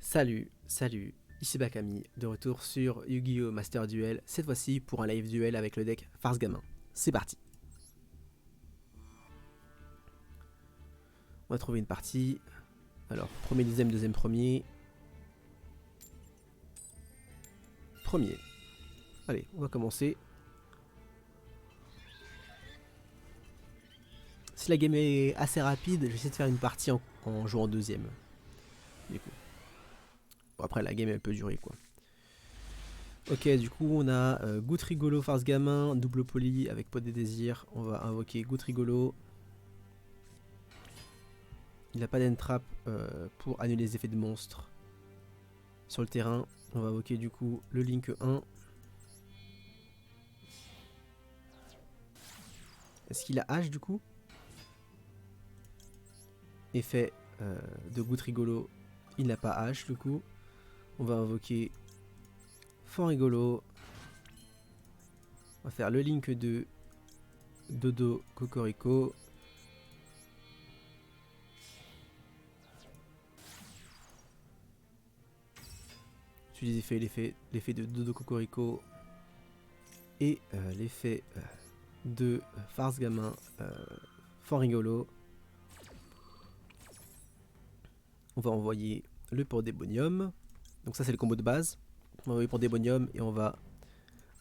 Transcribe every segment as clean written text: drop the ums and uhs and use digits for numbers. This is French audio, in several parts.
Salut, ici Bakami, de retour sur Yu-Gi-Oh! Master Duel, cette fois-ci pour un live duel avec le deck Farce Gamin. C'est parti. On va trouver une partie. Alors, premier, deuxième, premier. Premier. Allez, on va commencer. Si la game est assez rapide, je vais essayer de faire une partie en jouant en deuxième. Du coup. Bon, après, la game elle peut durer quoi. Ok, du coup, on a Goutte Rigolo, Farce Gamin, double poly avec Pot des Désirs. On va invoquer Goutte Rigolo. Il n'a pas d'entrap pour annuler les effets de monstres sur le terrain. On va invoquer du coup le Link 1. Est-ce qu'il a H du coup? Effet de Goutte Rigolo. Il n'a pas H du coup. On va invoquer Fort Rigolo. On va faire le Link 2. Dodo Cocorico. Utiliser l'effet de Dodo Cocorico et l'effet de Farce Gamin Fort Rigolo. On va envoyer le Pandémonium. Donc ça c'est le combo de base. On va envoyer Pandémonium et on va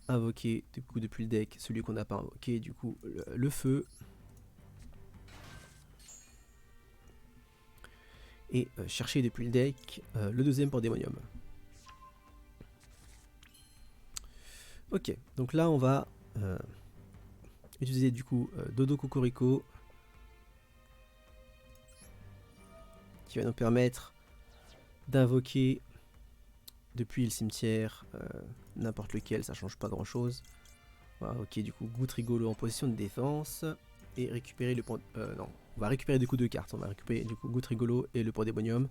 invoquer du coup depuis le deck celui qu'on n'a pas invoqué, du coup le feu. Et chercher depuis le deck le deuxième Pandémonium. Ok, donc là on va utiliser du coup Dodo Cocorico qui va nous permettre d'invoquer depuis le cimetière n'importe lequel, ça change pas grand chose. On va invoquer du coup Goutte Rigolo en position de défense et récupérer le non, on va récupérer du coup deux cartes. On va récupérer du coup Goutte Rigolo et le Pandémonium.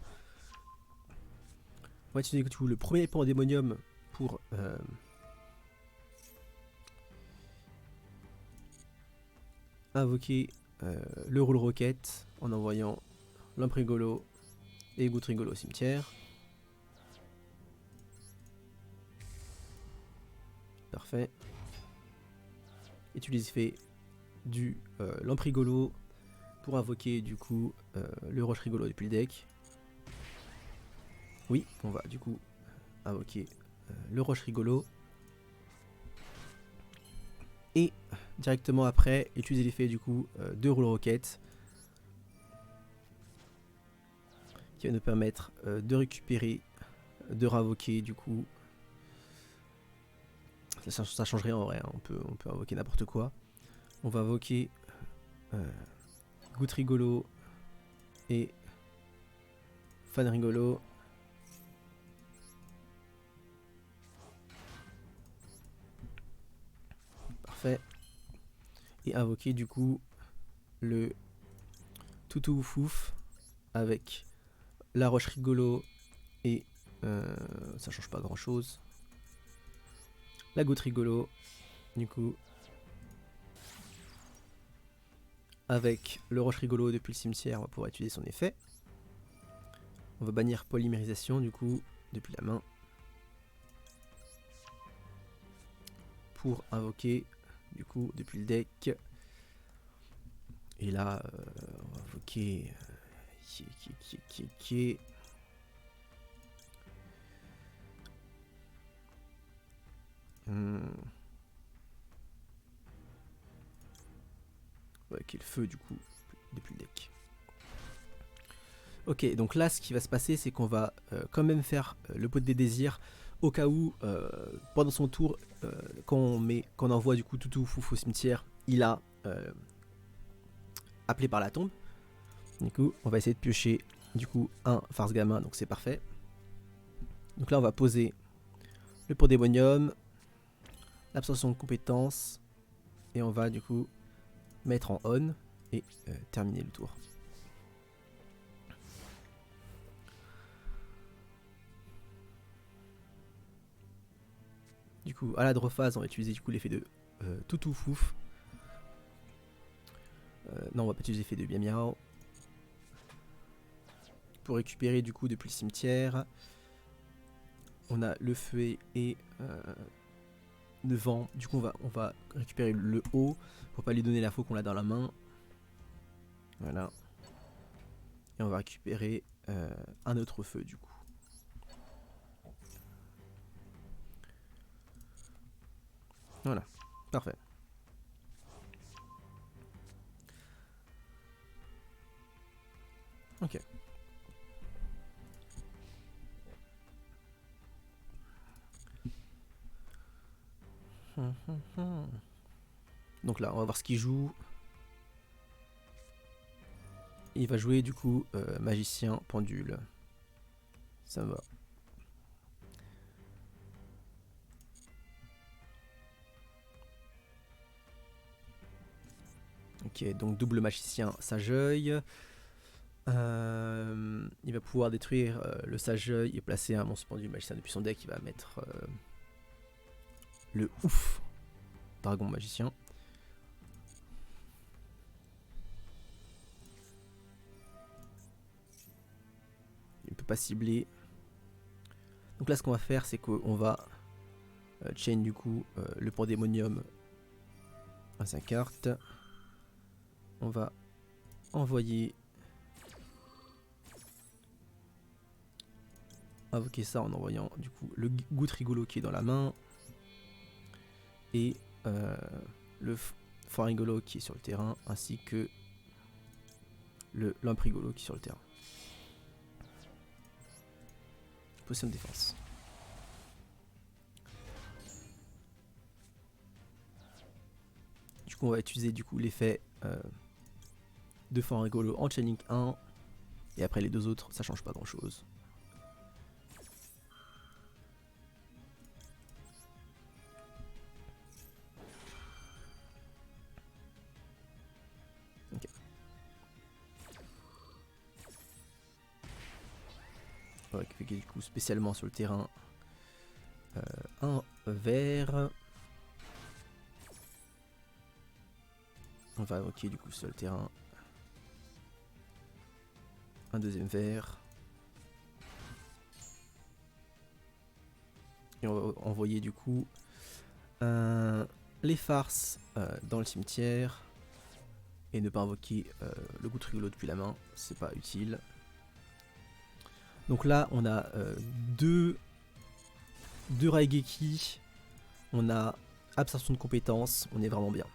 On va utiliser du coup le premier Pandémonium pour invoquer le Roule Rocket en envoyant Lampe Rigolo et Goutte Rigolo au cimetière. Parfait. Utilise fait du Lampe Rigolo pour invoquer du coup le Roche Rigolo depuis le deck. Oui, on va du coup invoquer le Roche Rigolo. Et directement après, utiliser l'effet du coup de Roule Rocket qui va nous permettre de récupérer, de réinvoquer du coup. Ça change rien en vrai, hein. On peut invoquer n'importe quoi. On va invoquer Goutte Rigolo et Fan Rigolo. Parfait. Et invoquer du coup le Toutou Fouf avec la Roche Rigolo et ça change pas grand chose. La Goutte Rigolo, du coup, avec le Roche Rigolo depuis le cimetière, on va pouvoir utiliser son effet. On va bannir Polymérisation, du coup, depuis la main. Pour invoquer, du coup, depuis le deck. Et là, on va invoquer... avec le feu du coup depuis le deck. Ok, donc là ce qui va se passer c'est qu'on va quand même faire le pot des désirs au cas où pendant son tour quand on envoie du coup Toutou Fouf au cimetière, il a appelé par la tombe. Du coup on va essayer de piocher du coup un Farce Gamin, donc c'est parfait. Donc là on va poser le Pandémonium, l'absorption de compétences et on va du coup mettre en on et terminer le tour. Du coup, à la draw phase, on va utiliser du coup l'effet de Toutou Fouf. Non, on va pas utiliser l'effet de Miao Miao. Pour récupérer du coup depuis le cimetière on a le feu et le vent. Du coup on va récupérer le haut pour pas lui donner l'info qu'on a dans la main. Voilà. Et on va récupérer un autre feu du coup. Voilà, parfait. Ok. Donc là, on va voir ce qu'il joue. Il va jouer du coup magicien pendule. Ça me va. Ok, donc double magicien Sage-œil. Il va pouvoir détruire le Sage-œil et placer un monstre pendule magicien depuis son deck. Il va mettre le ouf dragon magicien. Il ne peut pas cibler. Donc là, ce qu'on va faire, c'est qu'on va chain du coup le Pandémonium à sa carte. On va envoyer, invoquer ça en envoyant du coup le goutte rigolo qui est dans la main et le fort rigolo qui est sur le terrain, ainsi que le lampe rigolo qui est sur le terrain. Position de défense. Du coup on va utiliser du coup l'effet de fort rigolo en chaining 1 et après les deux autres ça change pas grand chose. Ok. On va récupérer du coup spécialement sur le terrain un vert. On va invoquer du coup sur le terrain un deuxième vert. Et on va envoyer du coup les farces dans le cimetière. Et ne pas invoquer le goutte rigolo depuis la main, c'est pas utile. Donc là on a deux Raigeki, on a absorption de compétences, on est vraiment bien.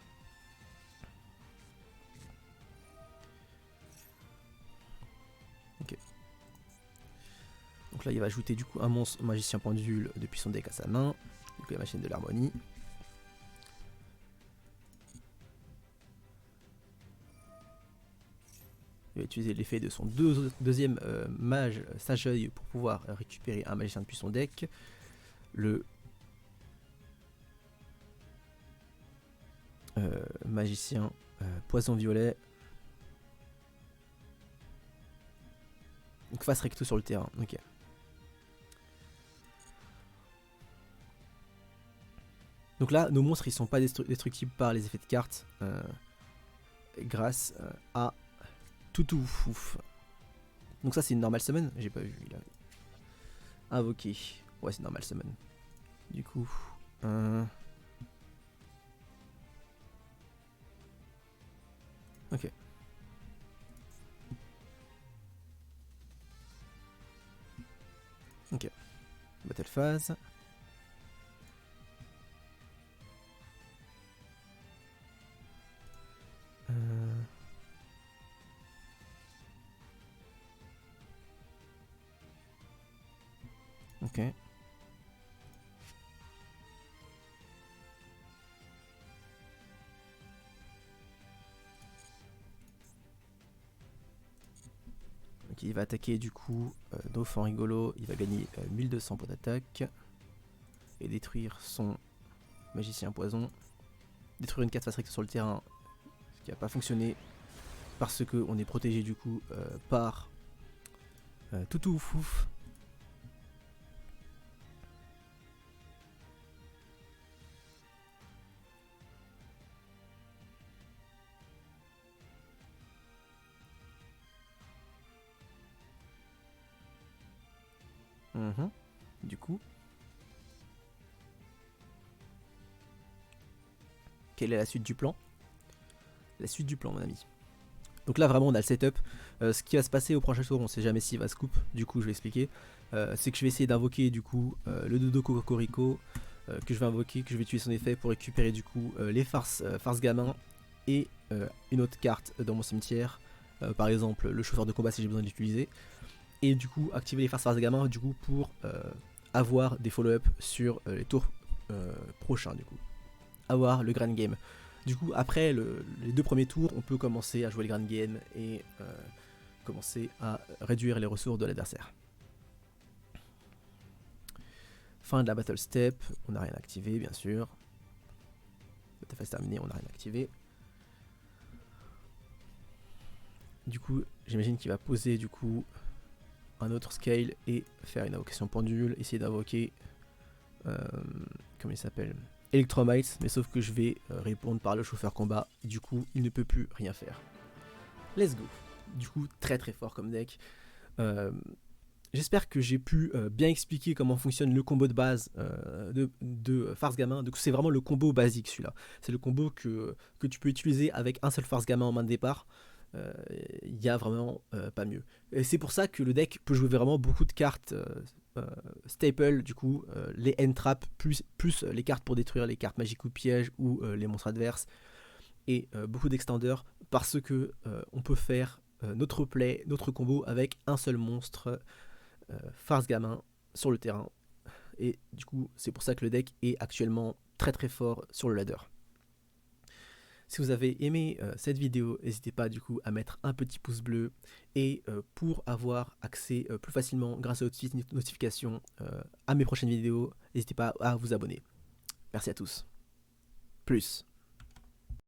Ok. Donc là il va ajouter du coup un monstre magicien pendule depuis son deck à sa main, du coup la machine de l'harmonie. Il va utiliser l'effet de son deuxième mage Sage-œil pour pouvoir récupérer un magicien depuis son deck. Le magicien poison violet. Donc face recto sur le terrain. Ok. Donc là, nos monstres ils sont pas destructibles par les effets de cartes grâce à Toutou Fouf. Donc ça c'est une normal summon, j'ai pas vu. Il a invoqué. Ouais c'est normal summon. Du coup. Ok. Ok. Battle phase. Ok. Ok, il va attaquer du coup Dauphin rigolo, il va gagner 1200 points d'attaque et détruire son magicien poison. Détruire une carte face recto sur le terrain, ce qui n'a pas fonctionné parce qu'on est protégé du coup par Toutou Fouf. Du coup, quelle est la suite du plan. La suite du plan, mon ami. Donc là vraiment on a le setup. Ce qui va se passer au prochain tour, on sait jamais s'il va scoop, du coup je vais expliquer. C'est que je vais essayer d'invoquer du coup le Dodo Cocorico que je vais invoquer, que je vais tuer son effet pour récupérer du coup les farces gamins et une autre carte dans mon cimetière, par exemple le chauffeur de combat si j'ai besoin de l'utiliser. Et du coup activer les farces gamins du coup pour avoir des follow-up sur les tours prochains du coup. Avoir le grand game. Du coup, après les 2 premiers tours, on peut commencer à jouer le grand game et commencer à réduire les ressources de l'adversaire. Fin de la battle step, on n'a rien activé bien sûr. Battle phase terminée, on n'a rien activé. Du coup, j'imagine qu'il va poser du coup un autre scale et faire une invocation pendule, essayer d'invoquer comment il s'appelle, Electromites, mais sauf que je vais répondre par le chauffeur combat, du coup il ne peut plus rien faire. Let's go. Du coup très très fort comme deck. J'espère que j'ai pu bien expliquer comment fonctionne le combo de base de Farce Gamin. Donc c'est vraiment le combo basique celui-là. C'est le combo que tu peux utiliser avec un seul Farce Gamin en main de départ. Il n'y a vraiment pas mieux. Et c'est pour ça que le deck peut jouer vraiment beaucoup de cartes staple, du coup les end-trap plus les cartes pour détruire les cartes magiques ou pièges ou les monstres adverses, et beaucoup d'extenders, parce que on peut faire notre play, notre combo avec un seul monstre Farce Gamin sur le terrain. Et du coup c'est pour ça que le deck est actuellement très très fort sur le ladder. Si vous avez aimé cette vidéo, n'hésitez pas du coup à mettre un petit pouce bleu, et pour avoir accès plus facilement grâce aux notifications à mes prochaines vidéos, n'hésitez pas à vous abonner. Merci à tous. Plus.